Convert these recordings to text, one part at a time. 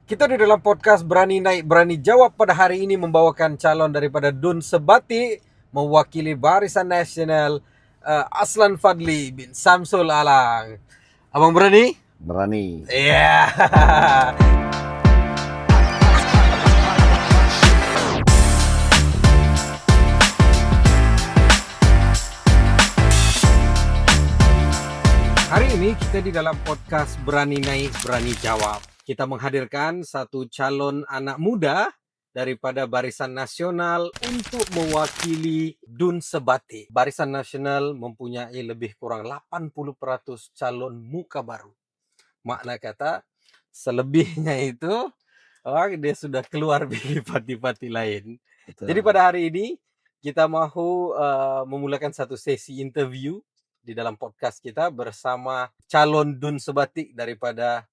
Kita di dalam podcast Berani Naik Berani Jawab pada hari ini membawakan calon daripada Dun Sebati mewakili Barisan Nasional, Aslan Fadli bin Samsul Alang. Abang berani? Berani. Iya. Hari ini kita di dalam podcast Berani Naik Berani Jawab. Kita menghadirkan satu calon anak muda daripada Barisan Nasional untuk mewakili Dun Sebati. Barisan Nasional mempunyai lebih kurang 80% calon muka baru. Makna kata, selebihnya itu dia sudah keluar dari parti-parti lain. Betul. Jadi pada hari ini kita mahu memulakan satu sesi interview di dalam podcast kita bersama calon Dun Sebati daripada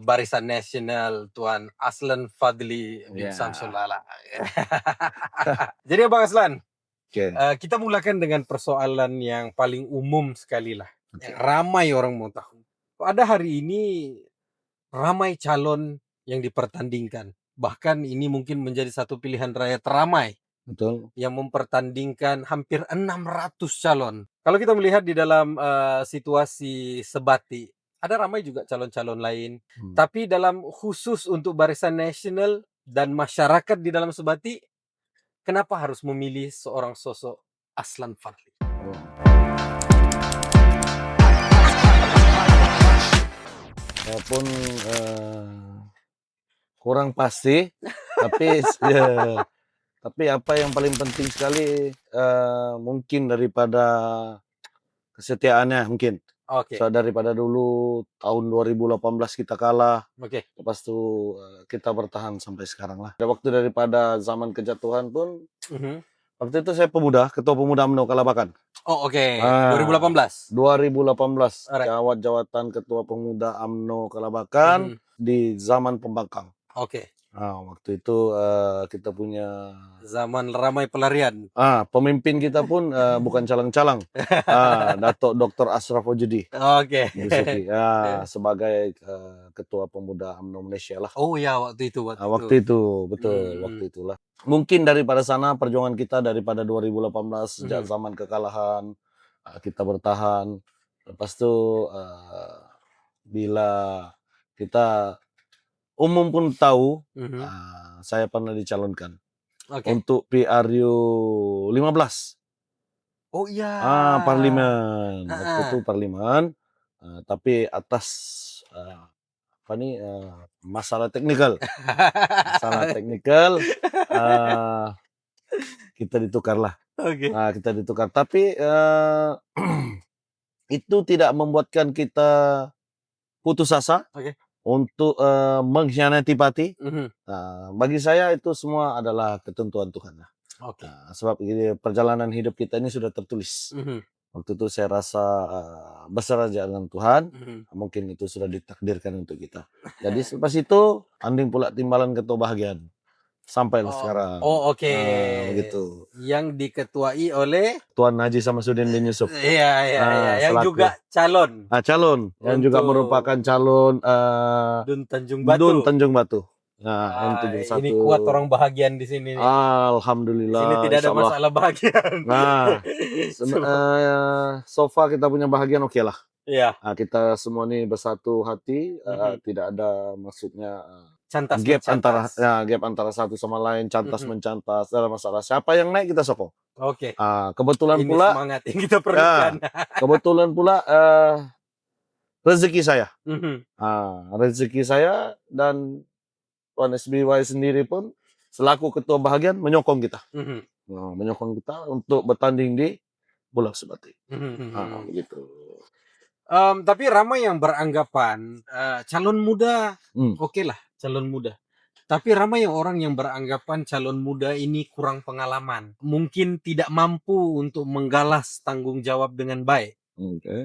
Barisan Nasional Tuan Aslan Fadli bin Samsul Alang. Jadi Abang Aslan, kita mulakan dengan persoalan yang paling umum sekali lah. Yang ramai orang mau tahu. Pada hari ini ramai calon yang dipertandingkan. Bahkan ini mungkin menjadi satu pilihan raya teramai. Betul. Yang mempertandingkan hampir 600 calon. Kalau kita melihat di dalam situasi Sebati, ada ramai juga calon-calon lain. Tapi dalam khusus untuk Barisan Nasional dan masyarakat di dalam Sebati, kenapa harus memilih seorang sosok Aslan Fadli? Saya pun kurang pasti, tapi tapi apa yang paling penting sekali mungkin daripada kesetiaannya mungkin. Oke. So, daripada dulu tahun 2018 kita kalah, Oke. lepas itu kita bertahan sampai sekarang lah. Waktu daripada zaman kejatuhan pun, waktu itu saya ketua pemuda UMNO Kalabakan. Oh oke. 2018. 2018 Alright. jawatan ketua pemuda UMNO Kalabakan di zaman pembangkang. Oke. Waktu itu kita punya zaman ramai pelarian. Pemimpin kita pun bukan calang-calang. Datuk Dr. Ashraf Wajudi. Oke. Sebagai ketua pemuda UMNO Malaysia lah. Oh ya, waktu itu. Waktu itu betul, waktu itulah. Mungkin daripada sana perjuangan kita daripada 2018 sejak zaman kekalahan kita bertahan. Lepas itu bila kita umum pun tahu, saya pernah dicalonkan untuk PRU 15. Oh iya. Parlimen. Waktu itu parlimen, tapi atas masalah teknikal. Kita ditukar lah. Kita ditukar. Tapi itu tidak membuatkan kita putus asa untuk mengkhianati parti. Bagi saya itu semua adalah ketentuan Tuhan lah. Sebab perjalanan hidup kita ini sudah tertulis. Waktu itu saya rasa berseraja dengan Tuhan, mungkin itu sudah ditakdirkan untuk kita. Jadi selepas itu anding pula timbalan kebahagiaan sampai sekarang. Begitu. Yang diketuai oleh Tuan Haji Samsudin bin Yusuf. Iya. Yang juga calon. Calon yang juga merupakan calon Dun Tanjung Batu. Ini kuat orang bahagian di sini. Alhamdulillah. Sini tidak ada masalah bahagian. So far kita punya bahagian oke lah. Iya. Kita semua ini bersatu hati, tidak ada maksudnya gap antara satu sama lain, cantas mencantas, dalam masalah siapa yang naik kita sokong. Oke. Kebetulan ini pula semangat yang kita perlukan. Kebetulan pula rezeki saya. Rezeki saya dan Tuan SBY sendiri pun selaku ketua bahagian menyokong kita. Menyokong kita untuk bertanding di Bulak Sebati. Begitu. Tapi ramai yang beranggapan calon muda oke lah, calon muda. Tapi ramai orang yang beranggapan calon muda ini kurang pengalaman. Mungkin tidak mampu untuk menggalas tanggung jawab dengan baik.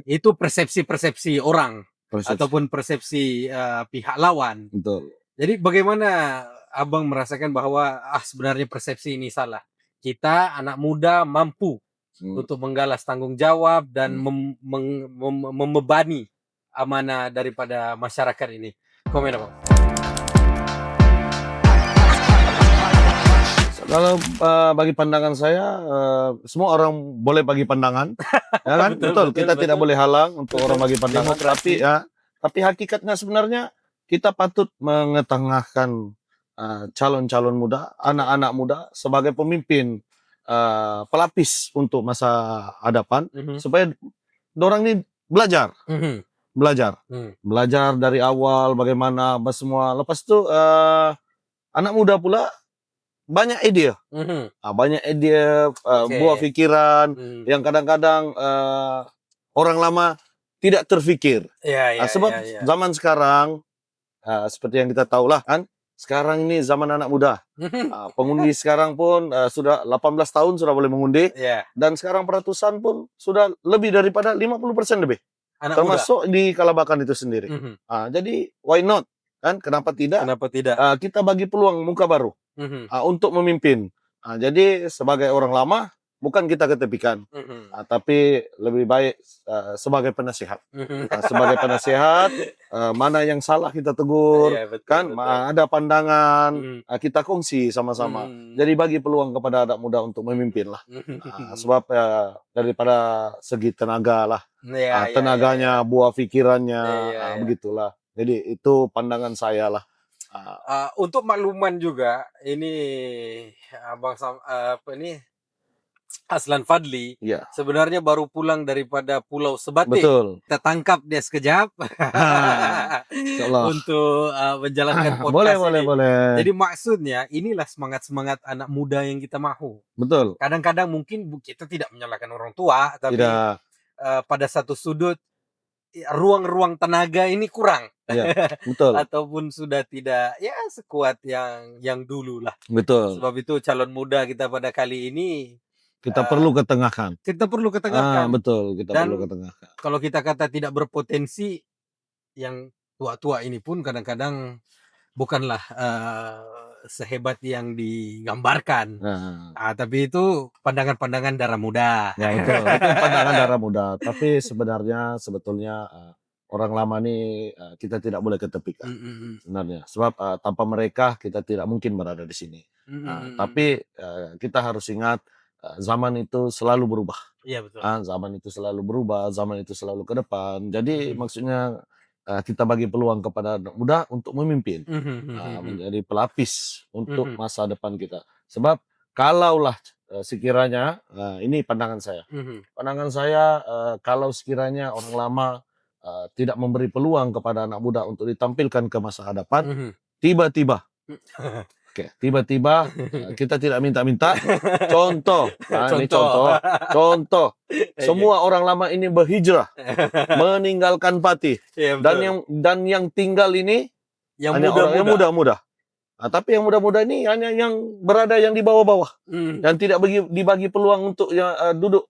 Itu persepsi-persepsi orang. Ataupun persepsi pihak lawan. Betul. Jadi bagaimana Abang merasakan bahwa sebenarnya persepsi ini salah? Kita anak muda mampu untuk menggalas tanggung jawab dan membebani amanah daripada masyarakat ini. Komen Abang. Kalau bagi pandangan saya, semua orang boleh bagi pandangan, ya kan? Betul, kita tidak boleh halang untuk orang bagi pandangan. Demokrasi. Tapi hakikatnya sebenarnya kita patut mengetengahkan calon-calon muda, anak-anak muda sebagai pemimpin pelapis untuk masa hadapan, supaya dorang ini belajar, belajar dari awal bagaimana semua. Lepas itu anak muda pula banyak ide, buah pikiran yang kadang-kadang orang lama tidak terfikir. Sebab zaman sekarang seperti yang kita tahu lah kan, sekarang ini zaman anak muda. Pengundi sekarang pun sudah 18 tahun sudah boleh mengundi, dan sekarang peratusan pun sudah lebih daripada 50% lebih, termasuk di Kalabakan itu sendiri. Jadi why not kan? Kenapa tidak? Kita bagi peluang muka baru untuk memimpin. Jadi sebagai orang lama bukan kita ketepikan, tapi lebih baik sebagai penasihat. Sebagai penasihat, mana yang salah kita tegur, kan? Ada pandangan, kita kongsi sama-sama. Jadi bagi peluang kepada anak muda untuk memimpin lah. Sebab daripada segi tenaga lah, tenaganya, buah pikirannya, begitulah. Jadi itu pandangan saya lah. Untuk makluman juga, ini Abang ini Aslan Fadli sebenarnya baru pulang daripada Pulau Sebatik. Betul. Kita tangkap dia sekejap untuk menjalankan podcast ini. Boleh. Jadi maksudnya inilah semangat anak muda yang kita mahu. Betul. Kadang-kadang mungkin kita tidak menyalahkan orang tua, tapi pada satu sudut ruang-ruang tenaga ini kurang. Betul. Ataupun sudah tidak sekuat yang dulu lah. Betul. Sebab itu calon muda kita pada kali ini kita perlu ketengahkan. Betul, perlu ketengahkan. Kalau kita kata tidak berpotensi, yang tua-tua ini pun kadang-kadang bukanlah sehebat yang digambarkan. Tapi itu pandangan-pandangan darah muda. Ya itu pandangan darah muda. Tapi sebetulnya orang lama ini kita tidak boleh ketepikan sebenarnya. Sebab tanpa mereka kita tidak mungkin berada di sini. Tapi kita harus ingat zaman itu selalu berubah. Iya betul. Zaman itu selalu berubah, zaman itu selalu ke depan. Jadi maksudnya kita bagi peluang kepada anak muda untuk memimpin, menjadi pelapis untuk masa depan kita. Sebab kalaulah sekiranya, ini pandangan saya, kalau sekiranya orang lama tidak memberi peluang kepada anak muda untuk ditampilkan ke masa hadapan, tiba-tiba kita tidak minta-minta. Contoh, semua orang lama ini berhijrah, meninggalkan Pati, dan yang tinggal ini hanya orang yang muda-muda. Tapi yang muda-muda ini hanya yang berada yang di bawah-bawah, dan tidak dibagi peluang untuk duduk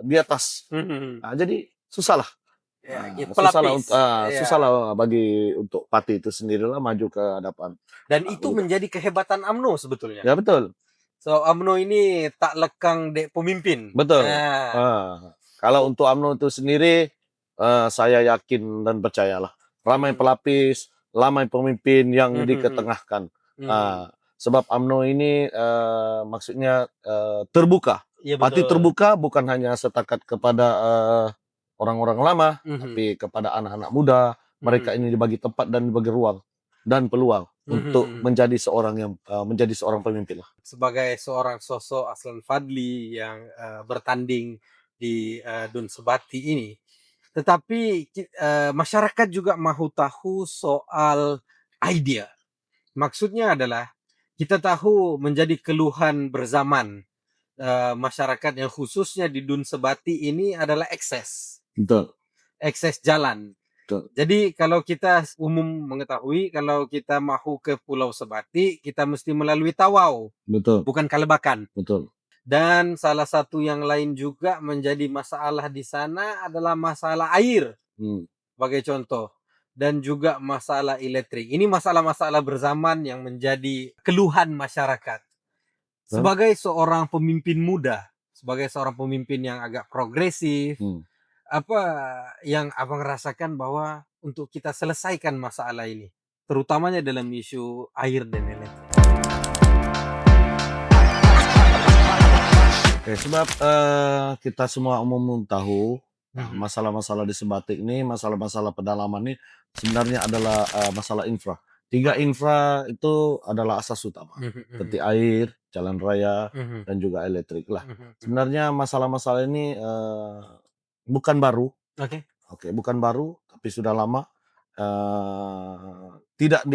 di atas. Jadi susahlah. Susahlah bagi untuk Pati itu sendirilah maju ke hadapan. Dan itu menjadi kehebatan UMNO sebetulnya. Ya betul. So UMNO ini tak lekang dek pemimpin. Betul. Kalau untuk UMNO itu sendiri, saya yakin dan percayalah ramai pelapis, ramai pemimpin yang diketengahkan. Sebab UMNO ini maksudnya terbuka. Pati terbuka bukan hanya setakat kepada orang-orang lama, tapi kepada anak-anak muda. Mereka ini dibagi tempat dan dibagi ruang dan peluang untuk menjadi seorang pemimpin. Sebagai seorang sosok Aslan Fadli yang bertanding di Dun Sebati ini, tetapi masyarakat juga mahu tahu soal idea. Maksudnya adalah kita tahu menjadi keluhan berzaman masyarakat yang khususnya di Dun Sebati ini adalah ekses. Betul. Ekses jalan. Betul. Jadi kalau kita umum mengetahui, kalau kita mahu ke Pulau Sebati, kita mesti melalui Tawau. Betul. Bukan Kalabakan. Betul. Dan salah satu yang lain juga menjadi masalah di sana adalah masalah air. Sebagai contoh. Dan juga masalah elektrik. Ini masalah-masalah berzaman yang menjadi keluhan masyarakat. Sebagai seorang pemimpin muda, sebagai seorang pemimpin yang agak progresif, apa yang abang rasakan bahwa untuk kita selesaikan masalah ini, terutamanya dalam isu air dan elektrik? Oke, sebab kita semua umum tahu masalah-masalah di Sebatik ini, masalah-masalah pedalaman ini sebenarnya adalah masalah infra. 3 infra itu adalah asas utama, seperti air, jalan raya, dan juga elektrik lah. Sebenarnya masalah-masalah ini bukan baru. Oke, bukan baru, tapi sudah lama. Tidak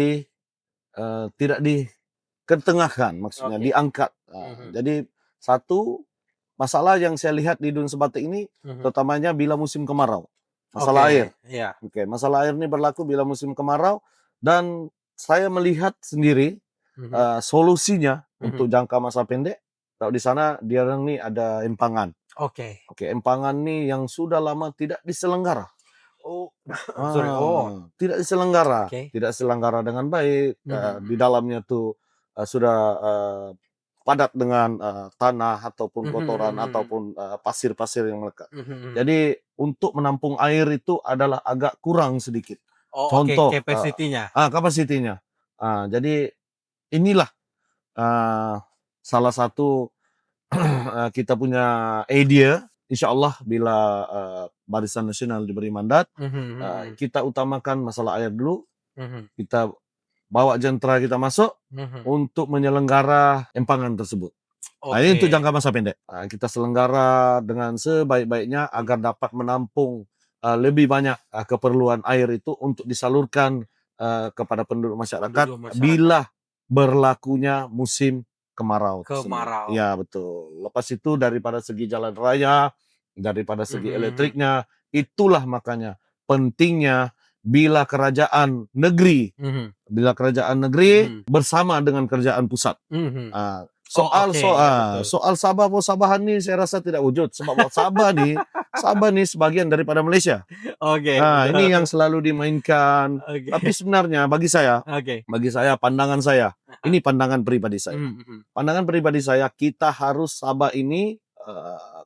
diketengahkan, maksudnya diangkat. Jadi satu masalah yang saya lihat di Dun Sebatik ini, terutamanya bila musim kemarau, masalah air. Oke, masalah air ini berlaku bila musim kemarau, dan saya melihat sendiri solusinya untuk jangka masa pendek. Kalau di sana dia ini ada empangan. Oke, empangan nih yang sudah lama tidak diselenggara. Tidak diselenggara, tidak diselenggara dengan baik. Di dalamnya tuh sudah padat dengan tanah ataupun kotoran ataupun pasir-pasir yang melekat. Jadi untuk menampung air itu adalah agak kurang sedikit. Contoh, kapasitinya. Jadi inilah salah satu kita punya idea. Insya Allah bila Barisan Nasional diberi mandat, kita utamakan masalah air dulu. Kita bawa jentera kita masuk untuk menyelenggara empangan tersebut. Nah, ini untuk jangka masa pendek. Kita selenggara dengan sebaik-baiknya agar dapat menampung lebih banyak keperluan air itu untuk disalurkan kepada penduduk masyarakat bila berlakunya musim kemarau. Ya, betul. Lepas itu daripada segi jalan raya, daripada segi elektriknya, itulah makanya pentingnya bila kerajaan negeri bersama dengan kerajaan pusat. Soal Sabah Sabahan ini saya rasa tidak wujud, sebab Sabah nih sebagian daripada Malaysia. Ini yang selalu dimainkan. Tapi sebenarnya bagi saya, pandangan saya, ini pandangan pribadi saya. Pandangan pribadi saya, kita harus Sabah ini,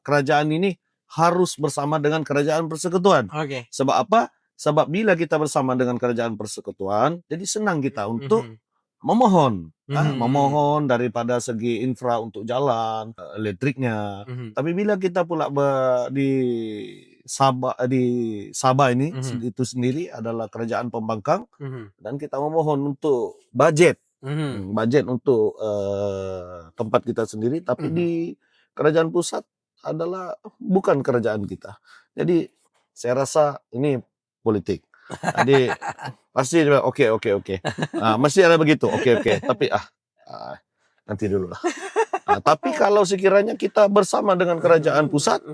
kerajaan ini harus bersama dengan kerajaan persekutuan. Sebab apa? Sebab bila kita bersama dengan kerajaan persekutuan, jadi senang kita untuk memohon daripada segi infra untuk jalan, elektriknya. Tapi bila kita pula di Sabah ini itu sendiri adalah kerajaan pembangkang, dan kita memohon untuk budget untuk tempat kita sendiri, tapi di kerajaan pusat adalah bukan kerajaan kita. Jadi saya rasa ini politik. Jadi pasti oke. Mesti ada begitu. Oke. Tapi nanti dulu lah. Tapi kalau sekiranya kita bersama dengan kerajaan pusat,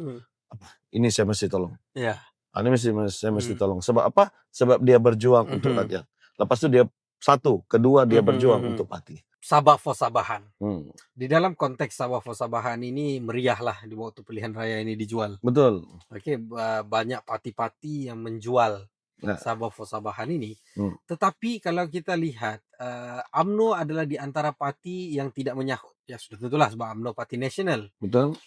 ini saya mesti tolong. Ini saya mesti tolong. Sebab apa? Sebab dia berjuang untuk rakyat. Lepas itu dia kedua dia berjuang untuk parti. Sabah for Sabahan. Di dalam konteks Sabah for Sabahan ini meriah lah di waktu pilihan raya ini dijual. Betul. Banyak parti-parti yang menjual Sabah for Sabahan ini. Tetapi kalau kita lihat, UMNO adalah di antara parti yang tidak menyahut. Ya sudah tentulah sebab UMNO parti nasional. Betul.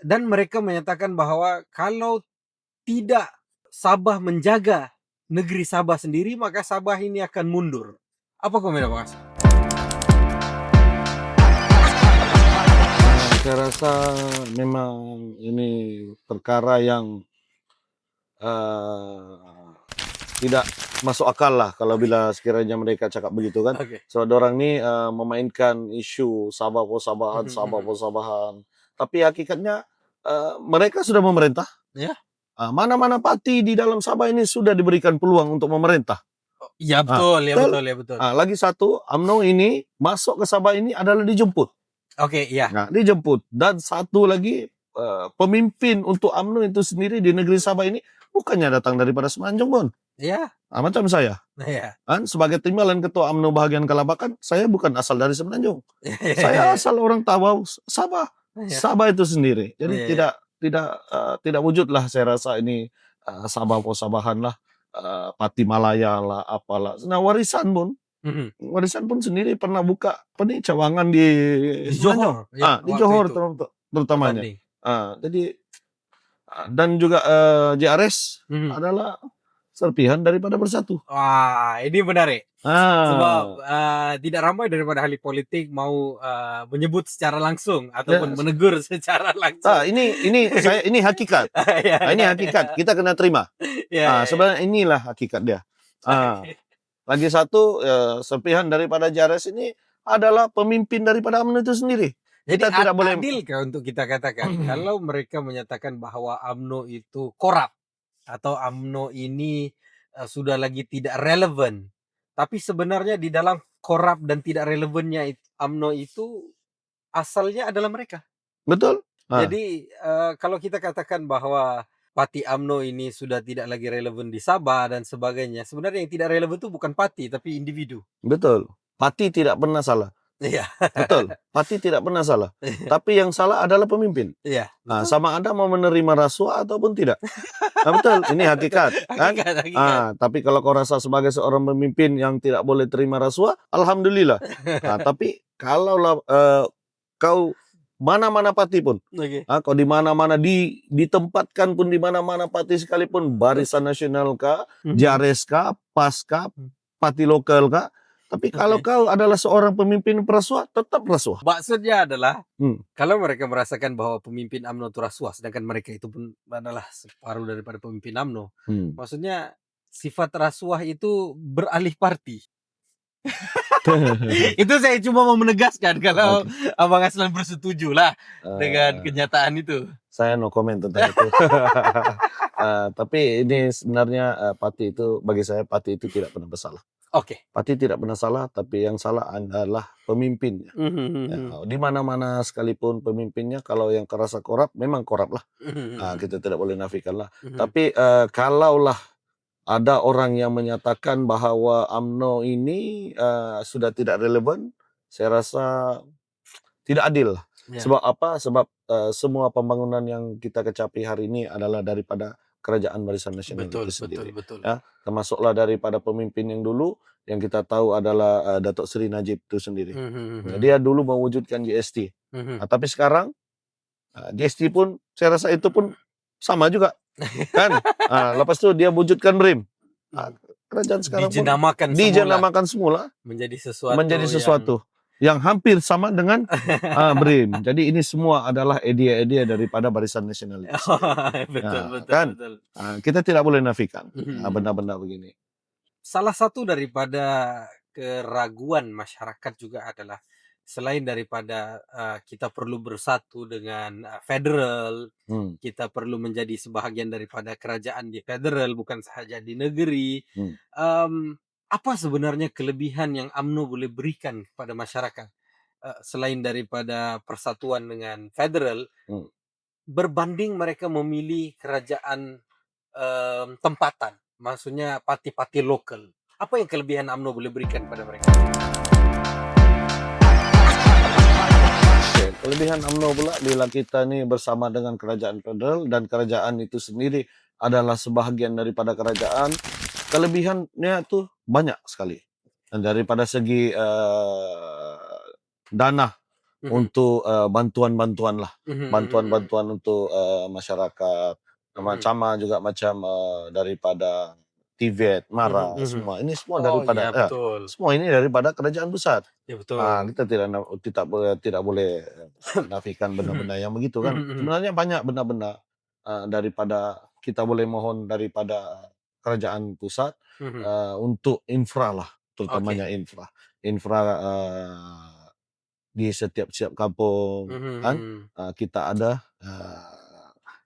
Dan mereka menyatakan bahwa kalau tidak Sabah menjaga negeri Sabah sendiri, maka Sabah ini akan mundur. Apa komentar Pak Hasan? Saya rasa memang ini perkara yang tidak masuk akal lah kalau bila sekiranya mereka cakap begitu kan. So orang ni memainkan isu Sabah for Sabahan. Tapi hakikatnya mereka sudah memerintah. Mana-mana parti di dalam Sabah ini sudah diberikan peluang untuk memerintah. Ya betul. Lagi satu, UMNO ini masuk ke Sabah ini adalah dijemput. Dijemput. Dan satu lagi, pemimpin untuk UMNO itu sendiri di negeri Sabah ini bukannya datang daripada Semenanjung pun. Macam saya. Sebagai timbalan ketua UMNO bahagian Kalabakan, saya bukan asal dari Semenanjung. Saya asal orang Tawau, Sabah. Sabah itu sendiri. Jadi tidak wujudlah saya rasa ini Sabah for Sabahan lah, Parti Malaya lah, apalah. Nah warisan pun sendiri pernah buka cawangan di Johor. Di Johor terutamanya. Jadi dan juga JRS adalah serpihan daripada Bersatu. Wah, ini menarik. Sebab tidak ramai daripada ahli politik mau menyebut secara langsung ataupun menegur secara langsung. Ini hakikat. Ini hakikat. Kita kena terima. Sebenarnya inilah hakikat dia. Lagi satu, serpihan daripada Jares ini adalah pemimpin daripada UMNO itu sendiri. Jadi tidak boleh adilkah untuk kita katakan kalau mereka menyatakan bahwa UMNO itu korup atau UMNO ini sudah lagi tidak relevan, tapi sebenarnya di dalam korup dan tidak relevannya UMNO itu asalnya adalah mereka. Betul. Jadi kalau kita katakan bahwa parti UMNO ini sudah tidak lagi relevan di Sabah dan sebagainya, sebenarnya yang tidak relevan itu bukan parti tapi individu. Betul. Parti tidak pernah salah. Iya. Betul. Parti tidak pernah salah. Tapi yang salah adalah pemimpin. Iya. Sama Anda mau menerima rasuah ataupun tidak. Betul. Ini hakikat. Kan? Tapi kalau kau rasa sebagai seorang pemimpin yang tidak boleh terima rasuah, alhamdulillah. Tapi kalau kau mana-mana parti pun, kau di mana-mana ditempatkan pun di mana-mana parti sekalipun, Barisan Nasional kah, Jares kah, PAS kah, parti lokal kah, tapi kalau kau adalah seorang pemimpin perasuah, tetap rasuah. Maksudnya adalah kalau mereka merasakan bahwa pemimpin UMNO itu rasuah, sedangkan mereka itu pun adalah separuh daripada pemimpin UMNO, maksudnya sifat rasuah itu beralih parti. Itu saya cuma mau menegaskan kalau Abang Aslan bersetuju lah dengan kenyataan itu. Saya no comment tentang itu. Tapi ini sebenarnya parti itu, bagi saya parti itu tidak pernah bersalah. Parti tidak pernah salah, tapi yang salah adalah pemimpinnya. Di mana-mana sekalipun pemimpinnya, kalau yang kerasa korup, memang korup lah. Kita tidak boleh nafikan lah. Tapi kalaulah ada orang yang menyatakan bahwa UMNO ini sudah tidak relevan, saya rasa tidak adil. Sebab apa? Sebab semua pembangunan yang kita kecapi hari ini adalah daripada Kerajaan Barisan Nasional itu sendiri. Betul. Ya, termasuklah daripada pemimpin yang dulu yang kita tahu adalah Datuk Seri Najib itu sendiri. Dia dulu mewujudkan GST. Tapi sekarang GST pun saya rasa itu pun sama juga. Kan? Lepas itu dia wujudkan BRIM. Kerajaan sekarang dijenamakan semula menjadi sesuatu yang hampir sama dengan BRIM. Jadi ini semua adalah idea-idea daripada Barisan Nasional itu. Betul. Kita tidak boleh nafikan benda-benda begini. Salah satu daripada keraguan masyarakat juga adalah selain daripada kita perlu bersatu dengan federal, kita perlu menjadi sebahagian daripada kerajaan di federal, bukan sahaja di negeri. Apa sebenarnya kelebihan yang UMNO boleh berikan kepada masyarakat selain daripada persatuan dengan federal, berbanding mereka memilih kerajaan tempatan, maksudnya parti-parti lokal. Apa yang kelebihan UMNO boleh berikan pada mereka? Kelebihan UMNO pula bila kita ni bersama dengan kerajaan federal dan kerajaan itu sendiri adalah sebahagian daripada kerajaan, kelebihannya tu banyak sekali. Dan daripada segi dana untuk bantuan-bantuan lah, bantuan-bantuan untuk masyarakat, sama juga macam daripada TVET, MARA, semua ini semua daripada semua ini daripada kerajaan pusat. Ya, betul. Kita tidak boleh nafikan benda-benda yang begitu kan. Sebenarnya banyak benda-benda daripada kita boleh mohon daripada kerajaan pusat untuk infra lah, terutamanya infra di setiap kampung kan kita ada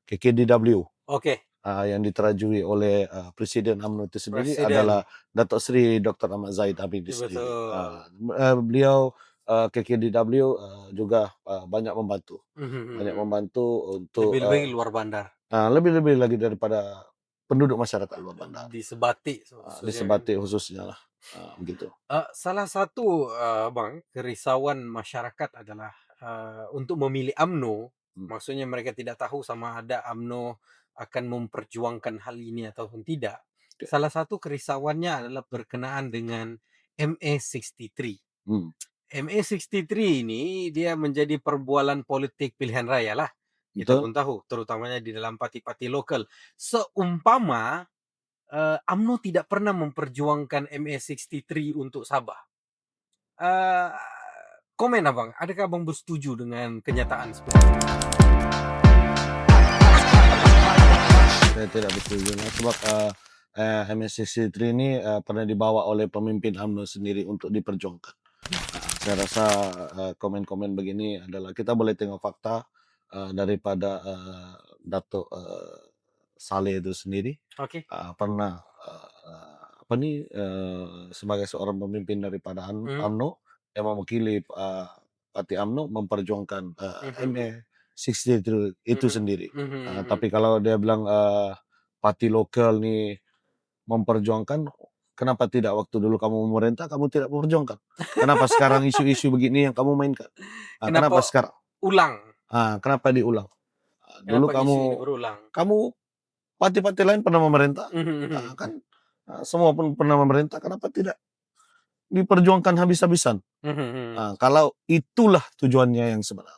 KKDW. Yang diterajui oleh Presiden UMNO itu sendiri adalah Datuk Seri Dr. Ahmad Zahid Hamid sendiri. Beliau KKDW juga banyak membantu. Banyak membantu untuk lebih-lebih luar bandar. Lebih-lebih lagi daripada penduduk masyarakat luar bandar. Di Sebatik di Sebatik khususnya lah. Begitu. Salah satu Bang, kerisauan masyarakat adalah untuk memilih UMNO, maksudnya mereka tidak tahu sama ada UMNO akan memperjuangkan hal ini ataupun tidak. Salah satu kerisauannya adalah berkenaan dengan MA63. MA63 ini dia menjadi perbualan politik pilihan raya lah. Kita pun tahu, terutamanya di dalam parti-parti lokal. Seumpama UMNO tidak pernah memperjuangkan MA63 untuk Sabah. Komen Abang, adakah Abang bersetuju dengan kenyataan seperti itu? Saya tidak bersetuju sebab MS63 ini pernah dibawa oleh pemimpin UMNO sendiri untuk diperjuangkan. Saya rasa komen-komen begini adalah kita boleh tengok fakta daripada Datuk Saleh itu sendiri. Pernah sebagai seorang pemimpin daripada UMNO yang mewakili parti UMNO memperjuangkan MA63 itu sendiri. Tapi kalau dia bilang parti lokal ni memperjuangkan, kenapa tidak waktu dulu kamu memerintah kamu tidak memperjuangkan? Kenapa sekarang isu-isu begini yang kamu mainkan? Kenapa sekarang ulang? Kenapa diulang? Dulu kamu parti-parti lain pernah memerintah, kan semua pun pernah memerintah, kenapa tidak diperjuangkan habis-habisan? Kalau itulah tujuannya yang sebenarnya.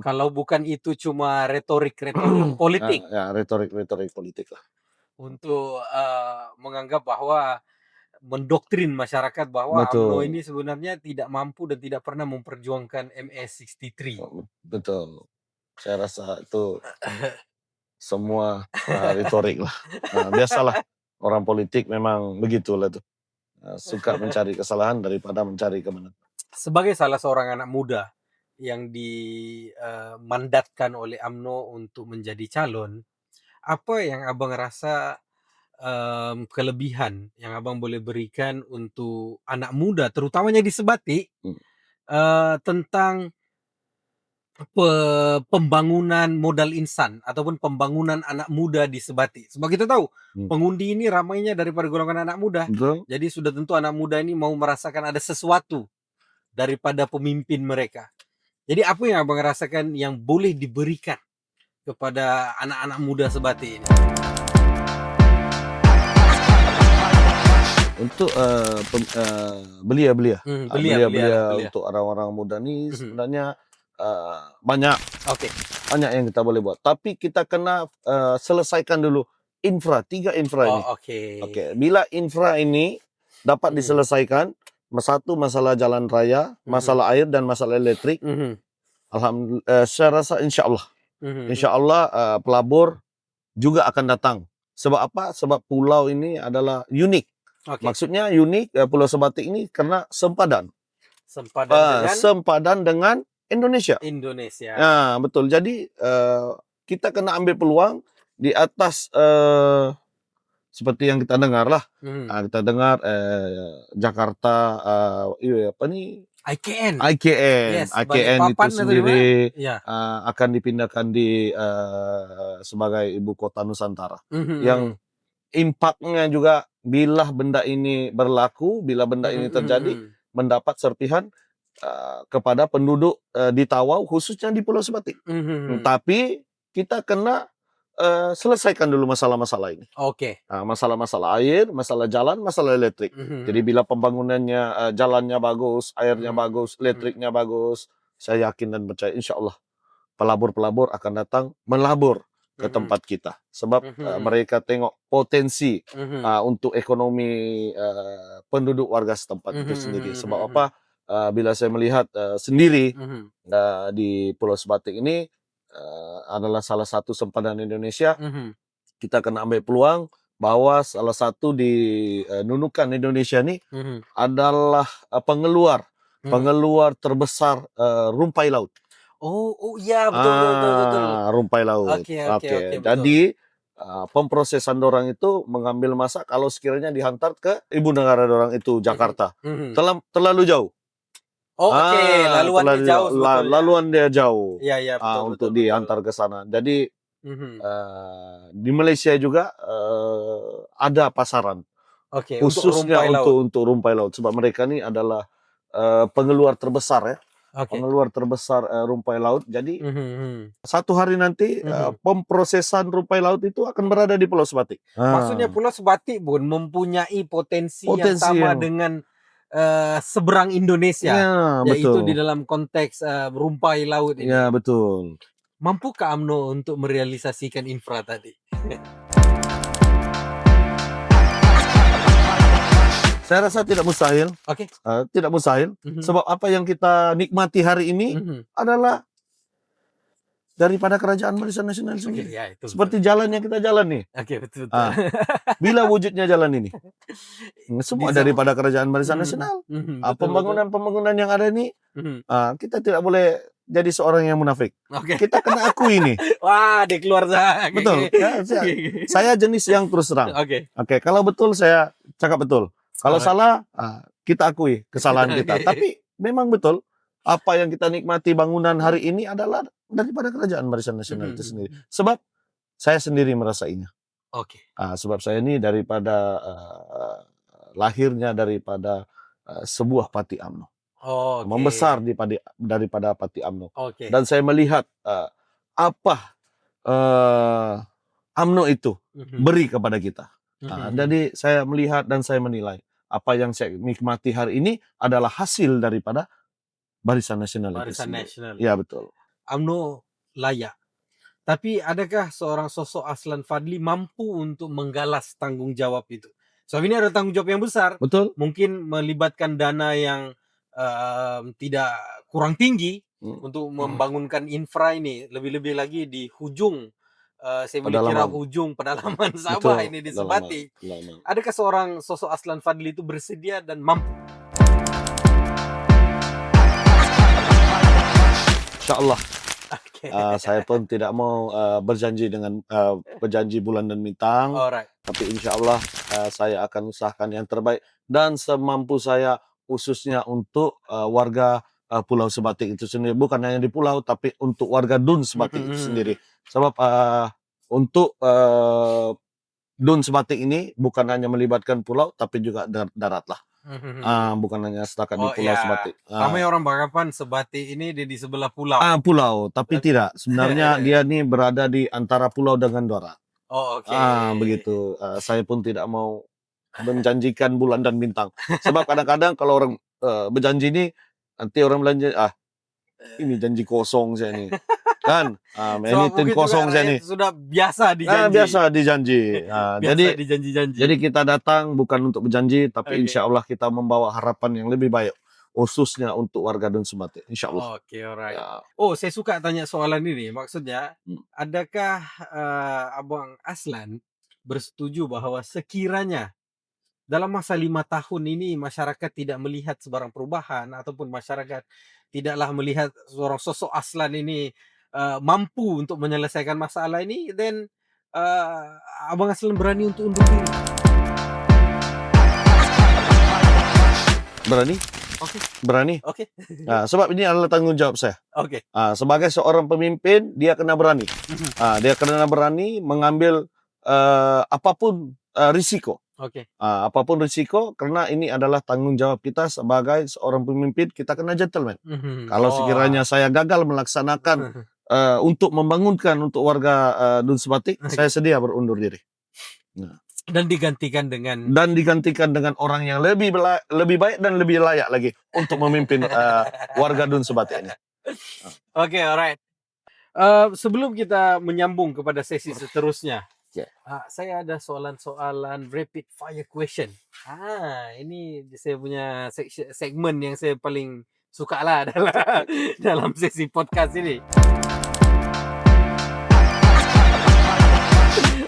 Kalau bukan itu cuma retorik politik. Ya, retorik politik lah. Untuk menganggap bahwa mendoktrin masyarakat bahwa UMNO ini sebenarnya tidak mampu dan tidak pernah memperjuangkan MS63. Betul. Saya rasa itu semua retorik lah. Biasalah orang politik memang begitulah tuh. Suka mencari kesalahan daripada mencari kebenaran. Sebagai salah seorang anak muda yang dimandatkan oleh UMNO untuk menjadi calon, apa yang Abang rasa kelebihan yang Abang boleh berikan untuk anak muda, terutamanya di Sebatik, tentang pembangunan modal insan ataupun pembangunan anak muda di Sebatik? Sebab kita tahu pengundi ini ramainya daripada golongan anak muda. Jadi sudah tentu anak muda ini mau merasakan ada sesuatu daripada pemimpin mereka. Jadi apa yang Abang rasakan yang boleh diberikan kepada anak-anak muda Sebatik ini? Untuk belia untuk orang-orang muda ni sebenarnya banyak yang kita boleh buat. Tapi kita kena selesaikan dulu tiga infra ini. Bila infra ini dapat diselesaikan, satu masalah jalan raya, masalah air dan masalah elektrik. Alhamdulillah, saya rasa insya Allah pelabur juga akan datang. Sebab apa? Sebab pulau ini adalah unik. Maksudnya unik Pulau Sebatik ini karena sempadan dengan Indonesia. Ya, betul. Jadi kita kena ambil peluang di atas seperti yang kita dengar lah. Kita dengar Jakarta IKN itu sendiri akan dipindahkan di sebagai ibu kota Nusantara. Yang impaknya juga bila benda ini berlaku, bila benda ini terjadi, mendapat serpihan kepada penduduk di Tawau, khususnya di Pulau Sebatik. Tapi kita kena selesaikan dulu masalah-masalah ini. Masalah-masalah air, masalah jalan, masalah elektrik. Jadi bila pembangunannya, jalannya bagus, airnya bagus, elektriknya bagus, saya yakin dan percaya insya Allah pelabur-pelabur akan datang melabur ke tempat kita. Sebab mereka tengok potensi untuk ekonomi penduduk warga setempat itu sendiri. Sebab apa? Bila saya melihat sendiri di Pulau Sebatik ini adalah salah satu sempadan Indonesia. Kita kena ambil peluang bahwa salah satu di Nunukan Indonesia ini adalah pengeluar terbesar rumpai laut. Iya betul. Rumpai laut. Jadi pemprosesan dorang itu mengambil masa kalau sekiranya dihantar ke ibu negara dorang itu Jakarta. Terlalu jauh. Laluan dia jauh. Untuk diantar ke sana. Jadi di Malaysia juga ada pasaran. Khususnya untuk rumpai laut. Sebab mereka ni adalah pengeluar terbesar ya. Pengeluar terbesar rumpai laut. Jadi satu hari nanti pemprosesan rumpai laut itu akan berada di Pulau Sebatik. Maksudnya Pulau Sebatik pun mempunyai potensi yang sama dengan seberang Indonesia, yaitu di dalam konteks rumpai laut ini. Ya, betul. Mampukah UMNO untuk merealisasikan infra tadi? Saya rasa tidak mustahil. Oke. Tidak mustahil. Sebab apa yang kita nikmati hari ini adalah daripada kerajaan Barisan Nasional sendiri. Ya, itu seperti jalan yang kita jalan nih. Oke, betul. Bila wujudnya jalan ini? Semua daripada kerajaan Barisan Nasional. Pembangunan yang ada ini, kita tidak boleh jadi seorang yang munafik. Kita kena akui nih. Wah, dia keluar dah. Betul. Ya, saya jenis yang terus terang. Oke, kalau betul saya cakap betul. Kalau salah, kita akui kesalahan kita. Tapi memang betul, apa yang kita nikmati bangunan hari ini adalah daripada kerajaan Barisan Nasional itu sendiri. Sebab saya sendiri merasainya. Sebab saya ini daripada lahirnya daripada sebuah parti UMNO. Membesar daripada parti UMNO. Dan saya melihat apa UMNO itu beri kepada kita. Jadi saya melihat dan saya menilai apa yang saya nikmati hari ini adalah hasil daripada Barisan Nasional. Barisan Nasional. Ya, betul. UMNO layak. Tapi adakah seorang sosok Aslan Fadly mampu untuk menggalas tanggung jawab itu? Sebab ini ada tanggung jawab yang besar. Betul. Mungkin melibatkan dana yang tidak kurang tinggi untuk membangunkan infra ini. Lebih-lebih lagi di hujung, saya boleh kira hujung pedalaman Sabah. Betul. Ini di Sebatik. Adakah seorang sosok Aslan Fadly itu bersedia dan mampu? InsyaAllah. Saya pun tidak mau berjanji dengan berjanji bulan dan bintang. Tapi insyaAllah saya akan usahakan yang terbaik dan semampu saya, khususnya untuk warga Pulau Sebatik itu sendiri. Bukan hanya di pulau, tapi untuk warga Dun Sebatik itu sendiri. Sebab untuk Dun Sebatik ini bukan hanya melibatkan pulau, tapi juga darat lah. Bukan hanya setakat di Pulau Sebatik. Ramai orang beranggapan Sebatik ini di sebelah pulau. Pulau, tapi tidak. Sebenarnya dia ini berada di antara pulau dengan darat. Begitu. Saya pun tidak mau menjanjikan bulan dan bintang. Sebab kadang-kadang kalau orang berjanji ini, nanti orang belanja, ini janji kosong saya ini. Kan? Ini tim kosong saya ini. Sudah biasa dijanji. Biasa dijanji. Jadi dijanji-janji. Jadi kita datang bukan untuk berjanji, tapi insya Allah kita membawa harapan yang lebih baik, khususnya untuk warga Dun Sebatik. Insya Allah. Alright. Saya suka tanya soalan ini. Maksudnya, adakah Abang Aslan bersetuju bahwa sekiranya dalam masa 5 tahun ini masyarakat tidak melihat sebarang perubahan ataupun masyarakat tidaklah melihat seorang sosok Aslan ini mampu untuk menyelesaikan masalah ini, then Abang Aslan berani untuk undur diri? Berani? Berani. Sebab ini adalah tanggung jawab saya. Sebagai seorang pemimpin, dia kena berani. Dia kena berani mengambil apapun risiko. Apapun risiko, karena ini adalah tanggung jawab kita sebagai seorang pemimpin, kita kena gentleman. Kalau sekiranya saya gagal melaksanakan untuk membangunkan untuk warga Dun Sebatik, saya sedia berundur diri. Dan digantikan dengan orang yang lebih baik dan lebih layak lagi untuk memimpin warga Dun Sebatik ini. Alright. Sebelum kita menyambung kepada sesi seterusnya, saya ada soalan-soalan rapid fire question. Ini saya punya segmen yang saya paling suka lah dalam sesi podcast ini.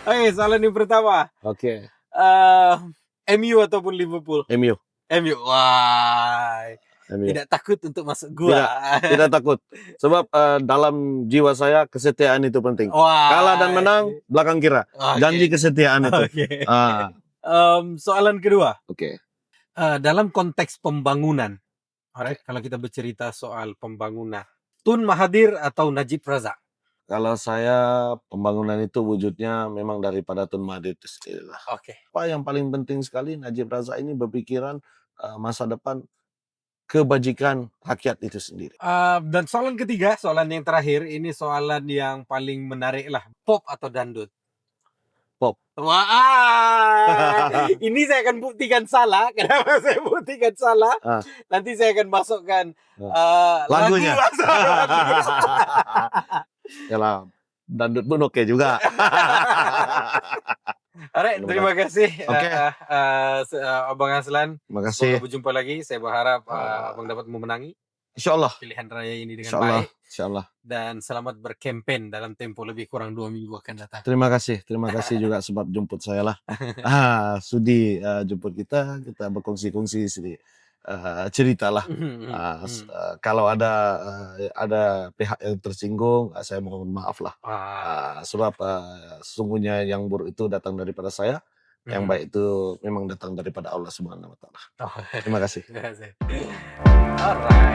Soalan yang pertama. MU ataupun Liverpool? MU. Wah. Tidak takut untuk masuk gua. Tidak takut. Sebab dalam jiwa saya kesetiaan itu penting. Kalah dan menang belakang kira. Janji kesetiaan itu. Soalan kedua. Dalam konteks pembangunan. Kalau kita bercerita soal pembangunan, Tun Mahathir atau Najib Razak? Kalau saya, pembangunan itu wujudnya memang daripada Tun Mahathir itu sendiri lah. Apa yang paling penting sekali, Najib Razak ini berpikiran masa depan kebajikan rakyat itu sendiri. Dan soalan ketiga, soalan yang terakhir, ini soalan yang paling menarik lah. Pop atau dangdut? Pop. Ini saya akan buktikan salah. Kenapa saya buktikan salah? Nanti saya akan masukkan lagunya. lagu. Yalah, Dangdut pun oke juga. Alright, terima kasih Oke. Abang Aslan. Terima Semoga kasih. berjumpa lagi. Saya berharap Abang dapat memenangi Insyaallah. pilihan raya ini dengan Insyaallah. baik. Insyaallah. Dan selamat berkempen dalam tempo lebih kurang 2 minggu akan datang. Terima kasih juga sebab jemput saya lah. Sudi jemput kita berkongsi-kongsi sedikit cerita lah. Kalau ada pihak yang tersinggung, saya mohon maaf lah. Sebab sesungguhnya yang buruk itu datang daripada saya, yang baik itu memang datang daripada Allah Subhanahu wa taala. Terima kasih. Alright.